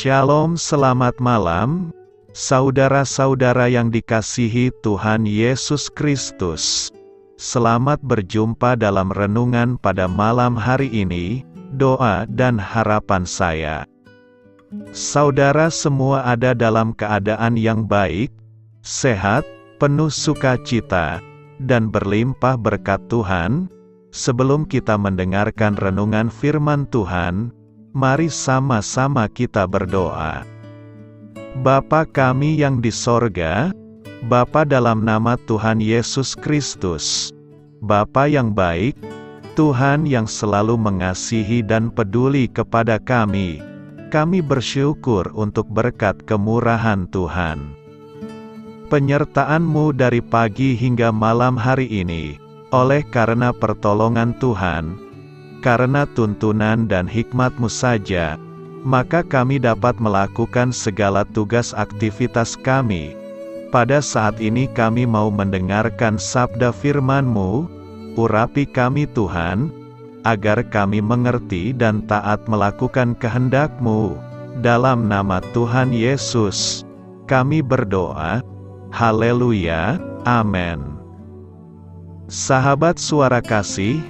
Shalom, selamat malam, saudara-saudara yang dikasihi Tuhan Yesus Kristus. Selamat berjumpa dalam renungan pada malam hari ini, doa dan harapan saya. Saudara semua ada dalam keadaan yang baik, sehat, penuh sukacita, dan berlimpah berkat Tuhan. Sebelum kita mendengarkan renungan firman Tuhan, mari sama-sama kita berdoa. Bapa kami yang di sorga, Bapa dalam nama Tuhan Yesus Kristus, Bapa yang baik, Tuhan yang selalu mengasihi dan peduli kepada kami bersyukur untuk berkat kemurahan Tuhan. Penyertaan-Mu dari pagi hingga malam hari ini, oleh karena pertolongan Tuhan, karena tuntunan dan hikmat-Mu saja, maka kami dapat melakukan segala tugas aktivitas kami. Pada saat ini kami mau mendengarkan sabda firman-Mu, urapi kami Tuhan, agar kami mengerti dan taat melakukan kehendak-Mu. Dalam nama Tuhan Yesus, kami berdoa. Haleluya, amin. Sahabat suara kasih,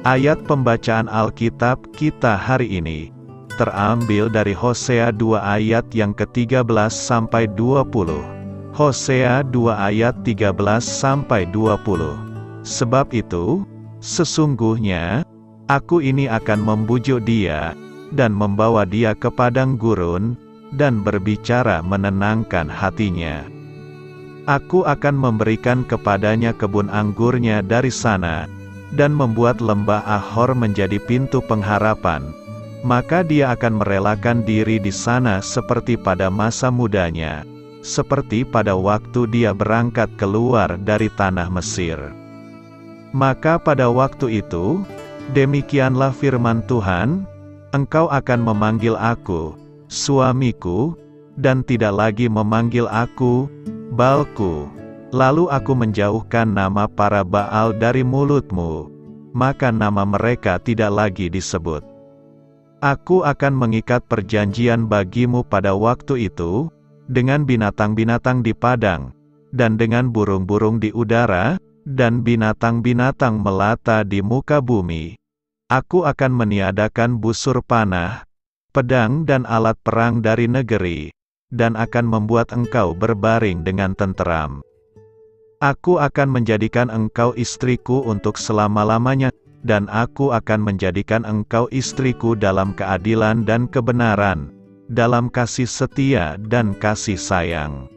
ayat pembacaan Alkitab kita hari ini terambil dari Hosea 2 ayat yang ke-13 sampai 20. Hosea 2 ayat 13 sampai 20. Sebab itu, sesungguhnya aku ini akan membujuk dia dan membawa dia ke padang gurun dan berbicara menenangkan hatinya. Aku akan memberikan kepadanya kebun anggurnya dari sana, dan membuat lembah Ahor menjadi pintu pengharapan. Maka dia akan merelakan diri di sana seperti pada masa mudanya, seperti pada waktu dia berangkat keluar dari tanah Mesir. Maka pada waktu itu, demikianlah firman Tuhan, engkau akan memanggil aku, suamiku, dan tidak lagi memanggil aku, Baalku. Lalu aku menjauhkan nama para Baal dari mulutmu, maka nama mereka tidak lagi disebut. Aku akan mengikat perjanjian bagimu pada waktu itu, dengan binatang-binatang di padang, dan dengan burung-burung di udara, dan binatang-binatang melata di muka bumi. Aku akan meniadakan busur panah, pedang dan alat perang dari negeri, dan akan membuat engkau berbaring dengan tenteram. Aku akan menjadikan engkau istriku untuk selama-lamanya, dan aku akan menjadikan engkau istriku dalam keadilan dan kebenaran, dalam kasih setia dan kasih sayang.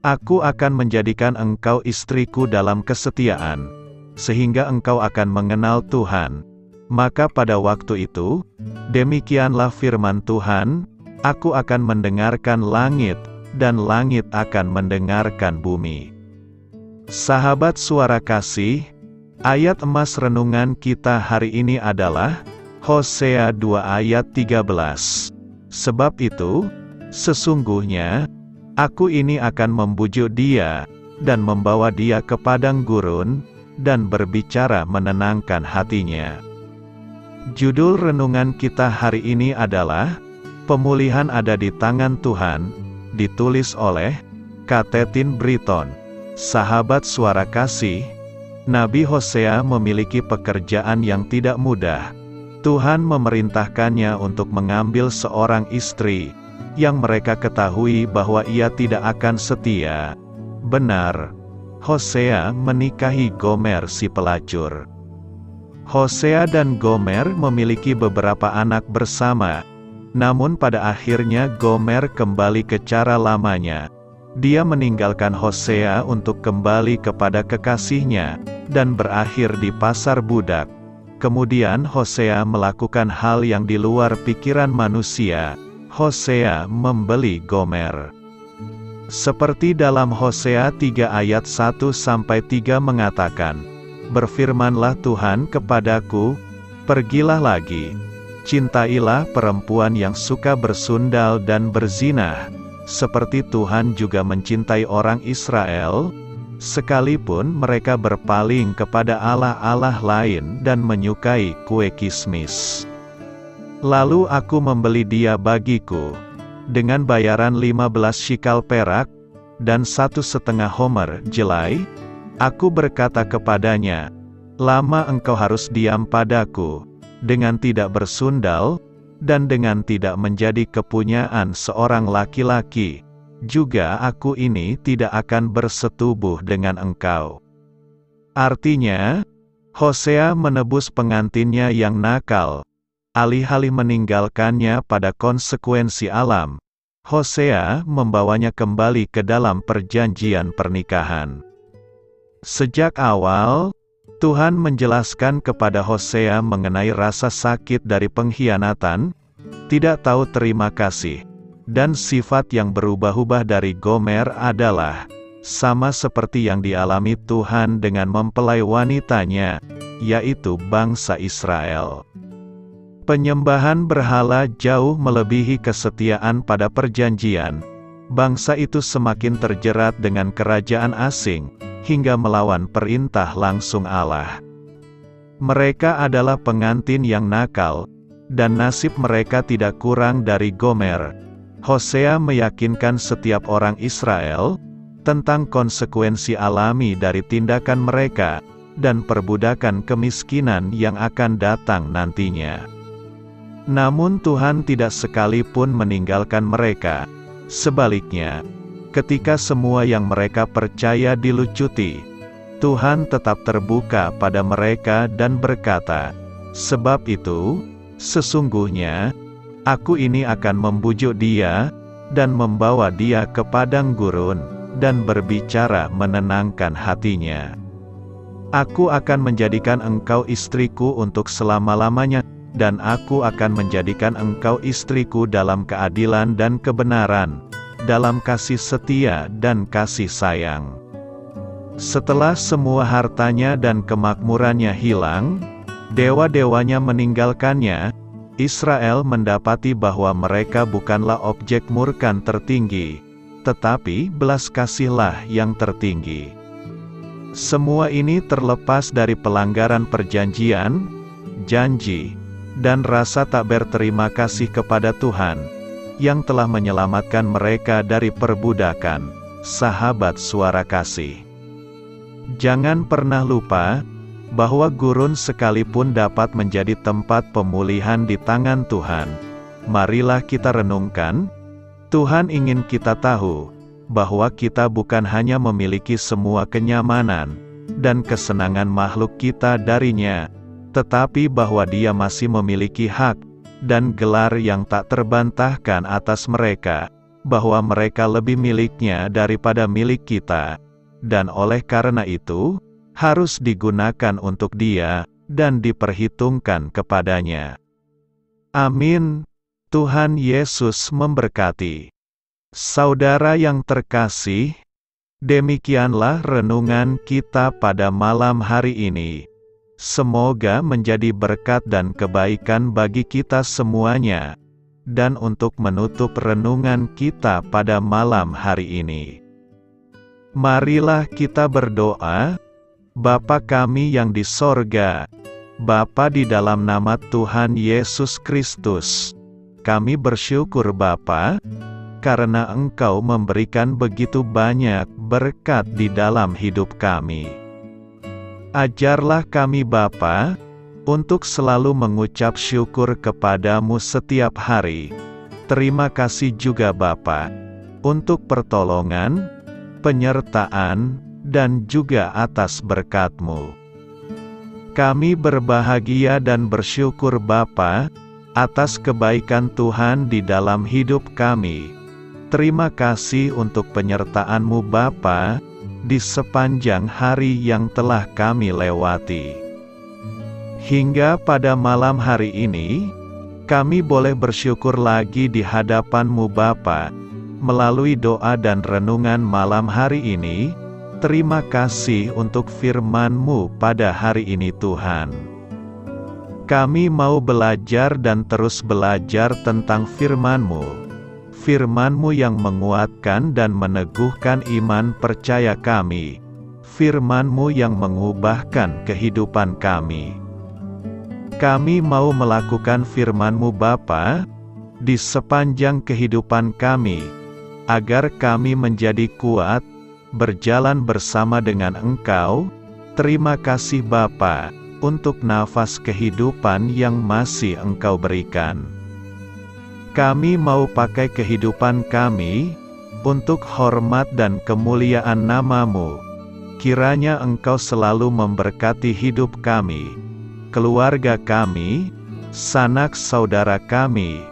Aku akan menjadikan engkau istriku dalam kesetiaan, sehingga engkau akan mengenal Tuhan. Maka pada waktu itu, demikianlah firman Tuhan, aku akan mendengarkan langit, dan langit akan mendengarkan bumi. Sahabat suara kasih, ayat emas renungan kita hari ini adalah Hosea 2 ayat 13. Sebab itu, sesungguhnya, aku ini akan membujuk dia, dan membawa dia ke padang gurun, dan berbicara menenangkan hatinya. Judul renungan kita hari ini adalah Pemulihan ada di tangan Tuhan, ditulis oleh Katetin Britton. Sahabat suara kasih, Nabi Hosea memiliki pekerjaan yang tidak mudah. Tuhan memerintahkannya untuk mengambil seorang istri, yang mereka ketahui bahwa ia tidak akan setia. Benar, Hosea menikahi Gomer si pelacur. Hosea dan Gomer memiliki beberapa anak bersama. Namun pada akhirnya Gomer kembali ke cara lamanya. Dia meninggalkan Hosea untuk kembali kepada kekasihnya, dan berakhir di pasar budak. Kemudian Hosea melakukan hal yang di luar pikiran manusia. Hosea membeli Gomer. Seperti dalam Hosea 3 ayat 1-3 mengatakan, berfirmanlah Tuhan kepadaku, pergilah lagi. Cintailah perempuan yang suka bersundal dan berzinah, seperti Tuhan juga mencintai orang Israel, sekalipun mereka berpaling kepada allah-allah lain dan menyukai kue kismis. Lalu aku membeli dia bagiku, dengan bayaran 15 shikal perak, dan 1,5 homer jelai, aku berkata kepadanya, lama engkau harus diam padaku, dengan tidak bersundal, dan dengan tidak menjadi kepunyaan seorang laki-laki, juga aku ini tidak akan bersetubuh dengan engkau. Artinya, Hosea menebus pengantinnya yang nakal. Alih-alih meninggalkannya pada konsekuensi alam, Hosea membawanya kembali ke dalam perjanjian pernikahan. Sejak awal, Tuhan menjelaskan kepada Hosea mengenai rasa sakit dari pengkhianatan, tidak tahu terima kasih, dan sifat yang berubah-ubah dari Gomer adalah sama seperti yang dialami Tuhan dengan mempelai wanitanya, yaitu bangsa Israel. Penyembahan berhala jauh melebihi kesetiaan pada perjanjian. Bangsa itu semakin terjerat dengan kerajaan asing, hingga melawan perintah langsung Allah. Mereka adalah pengantin yang nakal, dan nasib mereka tidak kurang dari Gomer. Hosea meyakinkan setiap orang Israel tentang konsekuensi alami dari tindakan mereka, dan perbudakan kemiskinan yang akan datang nantinya. Namun Tuhan tidak sekalipun meninggalkan mereka. Sebaliknya, ketika semua yang mereka percaya dilucuti, Tuhan tetap terbuka pada mereka dan berkata, sebab itu, sesungguhnya, aku ini akan membujuk dia, dan membawa dia ke padang gurun, dan berbicara menenangkan hatinya. Aku akan menjadikan engkau istriku untuk selama-lamanya, dan aku akan menjadikan engkau istriku dalam keadilan dan kebenaran, dalam kasih setia dan kasih sayang. Setelah semua hartanya dan kemakmurannya hilang, dewa-dewanya meninggalkannya, Israel mendapati bahwa mereka bukanlah objek murka tertinggi, tetapi belas kasihlah yang tertinggi. Semua ini terlepas dari pelanggaran perjanjian, janji, dan rasa tak berterima kasih kepada Tuhan, yang telah menyelamatkan mereka dari perbudakan. Sahabat Suara Kasih, jangan pernah lupa bahwa gurun sekalipun dapat menjadi tempat pemulihan di tangan Tuhan. Marilah kita renungkan, Tuhan ingin kita tahu bahwa kita bukan hanya memiliki semua kenyamanan dan kesenangan makhluk kita darinya, tetapi bahwa Dia masih memiliki hak dan gelar yang tak terbantahkan atas mereka, bahwa mereka lebih miliknya daripada milik kita, dan oleh karena itu, harus digunakan untuk Dia, dan diperhitungkan kepadanya. Amin. Tuhan Yesus memberkati. Saudara yang terkasih, demikianlah renungan kita pada malam hari ini. Semoga menjadi berkat dan kebaikan bagi kita semuanya. Dan untuk menutup renungan kita pada malam hari ini, marilah kita berdoa. Bapa kami yang di sorga, Bapa di dalam nama Tuhan Yesus Kristus, kami bersyukur Bapa, karena Engkau memberikan begitu banyak berkat di dalam hidup kami. Ajarlah kami Bapa, untuk selalu mengucap syukur kepadamu setiap hari. Terima kasih juga Bapa, untuk pertolongan, penyertaan, dan juga atas berkat-Mu. Kami berbahagia dan bersyukur Bapa, atas kebaikan Tuhan di dalam hidup kami. Terima kasih untuk penyertaan-Mu Bapa, di sepanjang hari yang telah kami lewati. Hingga pada malam hari ini, kami boleh bersyukur lagi di hadapan-Mu Bapa, melalui doa dan renungan malam hari ini. Terima kasih untuk firman-Mu pada hari ini Tuhan. Kami mau belajar dan terus belajar tentang firman-Mu. Firman-Mu yang menguatkan dan meneguhkan iman percaya kami. Firman-Mu yang mengubahkan kehidupan kami. Kami mau melakukan firman-Mu Bapa, di sepanjang kehidupan kami, agar kami menjadi kuat, berjalan bersama dengan Engkau. Terima kasih Bapa, untuk nafas kehidupan yang masih Engkau berikan. Kami mau pakai kehidupan kami, untuk hormat dan kemuliaan nama-Mu. Kiranya Engkau selalu memberkati hidup kami, keluarga kami, sanak saudara kami,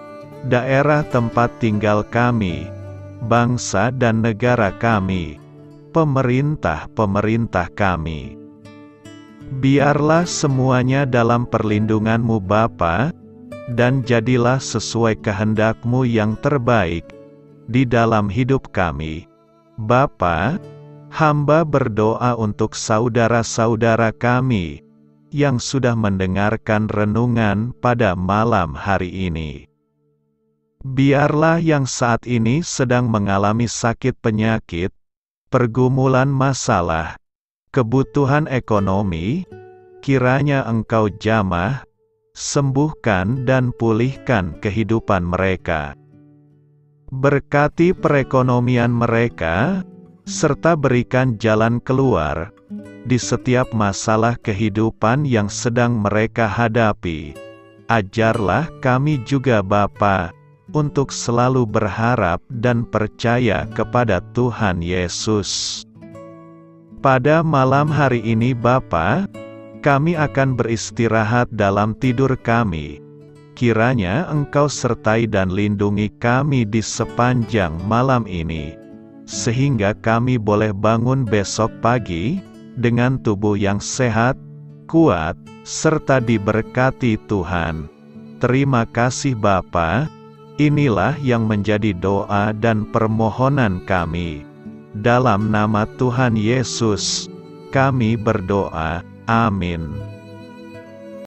daerah tempat tinggal kami, bangsa dan negara kami, pemerintah-pemerintah kami. Biarlah semuanya dalam perlindungan-Mu Bapa, dan jadilah sesuai kehendak-Mu yang terbaik di dalam hidup kami. Bapa, hamba berdoa untuk saudara-saudara kami yang sudah mendengarkan renungan pada malam hari ini. Biarlah yang saat ini sedang mengalami sakit penyakit, pergumulan masalah, kebutuhan ekonomi, kiranya Engkau jamah, sembuhkan dan pulihkan kehidupan mereka. Berkati perekonomian mereka, serta berikan jalan keluar di setiap masalah kehidupan yang sedang mereka hadapi. Ajarlah kami juga Bapa, untuk selalu berharap dan percaya kepada Tuhan Yesus. Pada malam hari ini Bapa, kami akan beristirahat dalam tidur kami. Kiranya Engkau sertai dan lindungi kami di sepanjang malam ini, sehingga kami boleh bangun besok pagi, dengan tubuh yang sehat, kuat, serta diberkati Tuhan. Terima kasih Bapa, inilah yang menjadi doa dan permohonan kami. Dalam nama Tuhan Yesus, kami berdoa. Amin.